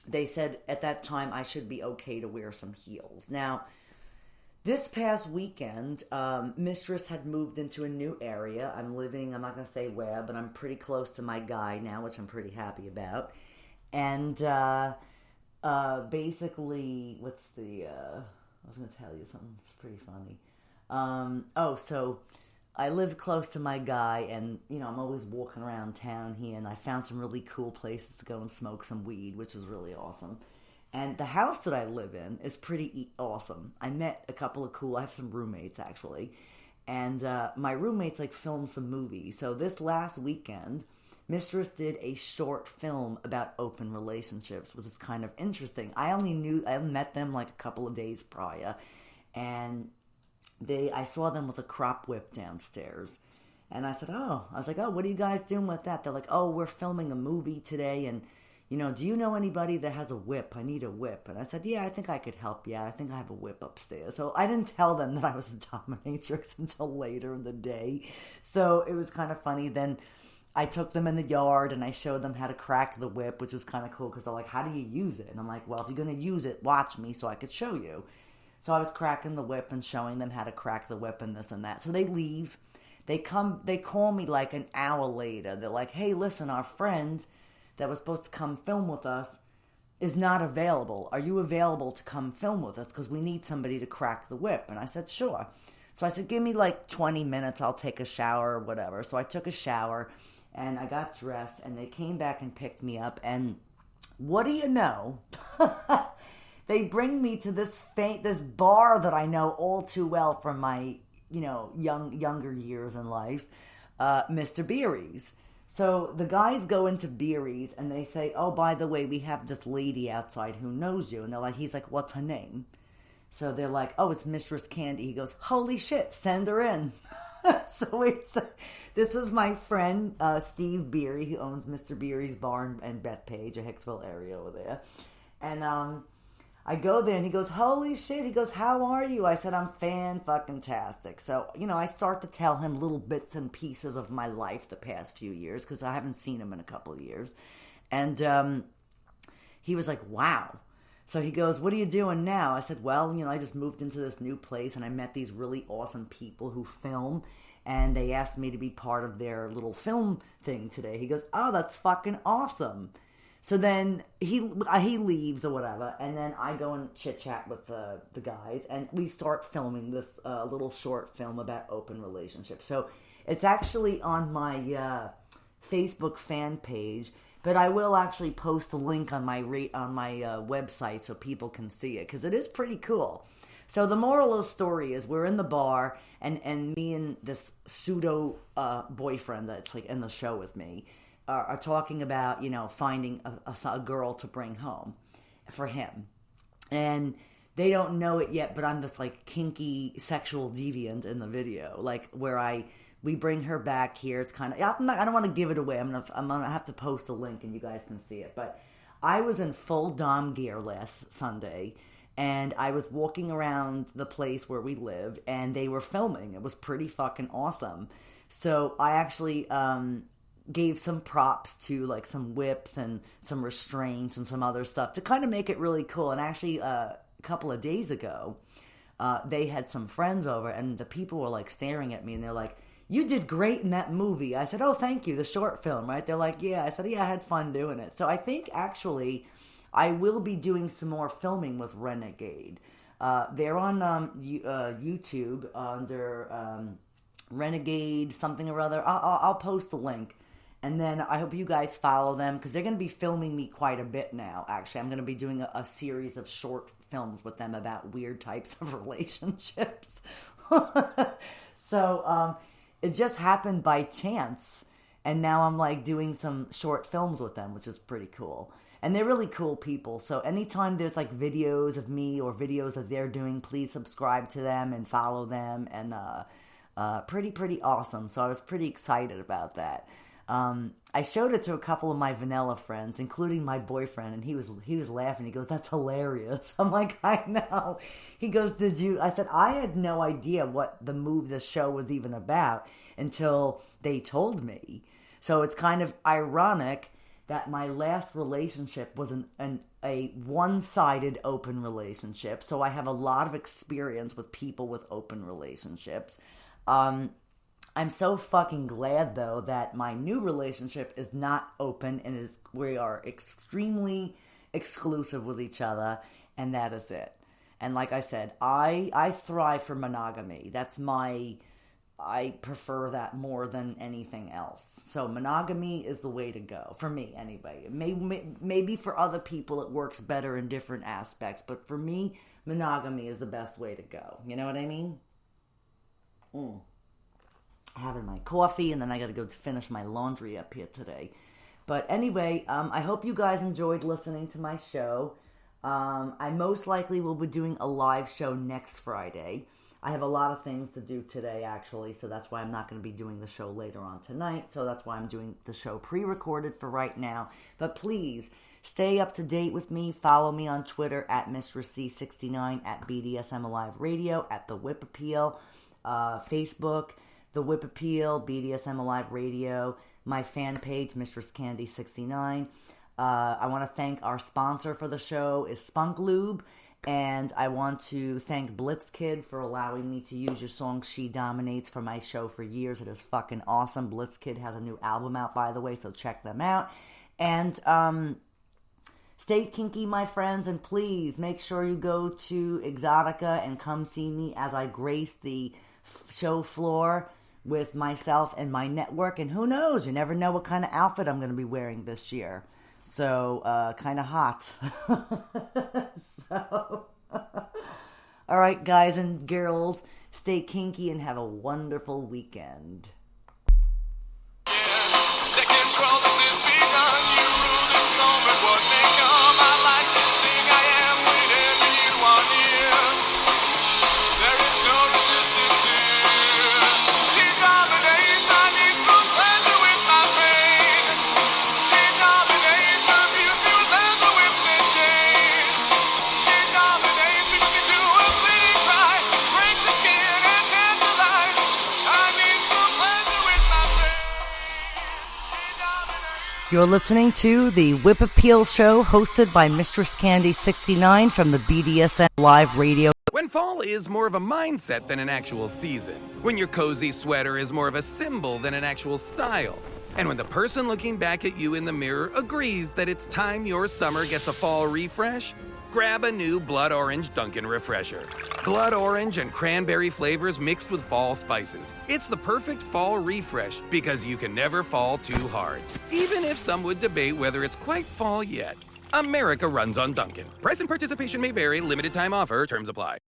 they said at that time I should be okay to wear some heels. Now, this past weekend, Mistress had moved into a new area. I'm not going to say where, but I'm pretty close to my guy now, which I'm pretty happy about. And basically, I was going to tell you something. It's pretty funny. So I live close to my guy, and, I'm always walking around town here, and I found some really cool places to go and smoke some weed, which is really awesome. And the house that I live in is pretty awesome. I met a couple of I have some roommates, actually. And my roommates, filmed some movies. So this last weekend, Mistress did a short film about open relationships, which is kind of interesting. I met them a couple of days prior. And I saw them with a crop whip downstairs. And I said, what are you guys doing with that? They're like, we're filming a movie today, and do you know anybody that has a whip? I need a whip. And I said, yeah, I think I could help you. I think I have a whip upstairs. So I didn't tell them that I was a dominatrix until later in the day. So it was kind of funny. Then I took them in the yard and I showed them how to crack the whip, which was kind of cool because they're like, how do you use it? And I'm like, well, if you're going to use it, watch me so I could show you. So I was cracking the whip and showing them how to crack the whip and this and that. So they leave. They call me an hour later. They're like, hey, listen, our friend that was supposed to come film with us is not available. Are you available to come film with us? Because we need somebody to crack the whip. And I said, sure. So I said, give me 20 minutes. I'll take a shower or whatever. So I took a shower and I got dressed and they came back and picked me up. And what do you know? They bring me to this bar that I know all too well from my, younger years in life, Mr. Beery's. So the guys go into Beery's and they say, oh, by the way, we have this lady outside who knows you. And he's like, what's her name? So they're like, oh, it's Mistress Candy. He goes, holy shit, send her in. This is my friend, Steve Beery, who owns Mr. Beery's bar and Bethpage, a Hicksville area over there. And I go there and he goes, holy shit. He goes, how are you? I said, I'm fan-fucking-tastic. So, I start to tell him little bits and pieces of my life the past few years because I haven't seen him in a couple of years. And he was like, wow. So he goes, what are you doing now? I said, well, I just moved into this new place and I met these really awesome people who film and they asked me to be part of their little film thing today. He goes, oh, that's fucking awesome. So then he leaves or whatever, and then I go and chit-chat with the guys, and we start filming this little short film about open relationships. So it's actually on my Facebook fan page, but I will actually post a link on my website so people can see it, because it is pretty cool. So the moral of the story is we're in the bar, and me and this pseudo boyfriend that's in the show with me, are talking about, finding a girl to bring home for him. And they don't know it yet, but I'm this, kinky sexual deviant in the video. Where we bring her back here. It's kind of, I don't want to give it away. I'm gonna have to post a link and you guys can see it. But I was in full dom gear last Sunday. And I was walking around the place where we live. And they were filming. It was pretty fucking awesome. So I actually gave some props to some whips and some restraints and some other stuff to kind of make it really cool. And actually a couple of days ago they had some friends over and the people were staring at me and they're like, you did great in that movie. I said, oh, thank you, the short film, right? They're like, yeah. I said, yeah, I had fun doing it. So I think actually I will be doing some more filming with Renegade. They're on YouTube under Renegade something or other. I'll post the link. And then I hope you guys follow them because they're going to be filming me quite a bit now, actually. I'm going to be doing a series of short films with them about weird types of relationships. So it just happened by chance. And now I'm doing some short films with them, which is pretty cool. And they're really cool people. So anytime there's videos of me or videos that they're doing, please subscribe to them and follow them. And pretty awesome. So I was pretty excited about that. I showed it to a couple of my vanilla friends, including my boyfriend, and he was laughing. He goes, that's hilarious. I'm like, I know. He goes, did you? I said, I had no idea what the show was even about until they told me. So it's kind of ironic that my last relationship was a one-sided open relationship. So I have a lot of experience with people with open relationships. I'm so fucking glad, though, that my new relationship is not open and we are extremely exclusive with each other, and that is it. And like I said, I thrive for monogamy. I prefer that more than anything else. So monogamy is the way to go, for me anyway. Maybe for other people it works better in different aspects, but for me, monogamy is the best way to go. You know what I mean? Having my coffee, and then I got to go finish my laundry up here today. But anyway, I hope you guys enjoyed listening to my show. I most likely will be doing a live show next Friday. I have a lot of things to do today, actually, so that's why I'm not going to be doing the show later on tonight. So that's why I'm doing the show pre-recorded for right now. But please, stay up to date with me. Follow me on Twitter at MistressC69, at BDSM Alive Radio, at The Whip Appeal, Facebook, The Whip Appeal, BDSM Alive Radio, my fan page, MistressCandy69. I want to thank our sponsor for the show is Spunk Lube. And I want to thank Blitzkid for allowing me to use your song She Dominates for my show for years. It is fucking awesome. Blitzkid has a new album out, by the way, so check them out. And stay kinky, my friends, and please make sure you go to Exxotica and come see me as I grace the show floor with myself and my network. And who knows, you never know what kind of outfit I'm going to be wearing this year. So, kind of hot. So, all right, guys and girls, stay kinky and have a wonderful weekend. Take control of this begun. You rule this moment, what may come. I like this thing I am whenever you are near. There is no resistance here. She dominates, I need some pleasure with my pain. She dominates, abuse me with leather whips and chains. She dominates, you can do a bleeding cry, break the skin and tantalize. I need some pleasure with my pain. You're listening to the Whip Appeal Show, hosted by MistressCandy69 from the BDSM Live Radio. When fall is more of a mindset than an actual season. When your cozy sweater is more of a symbol than an actual style. And when the person looking back at you in the mirror agrees that it's time your summer gets a fall refresh, grab a new Blood Orange Dunkin' Refresher. Blood Orange and cranberry flavors mixed with fall spices. It's the perfect fall refresh because you can never fall too hard. Even if some would debate whether it's quite fall yet. America runs on Dunkin'. Price and participation may vary. Limited time offer. Terms apply.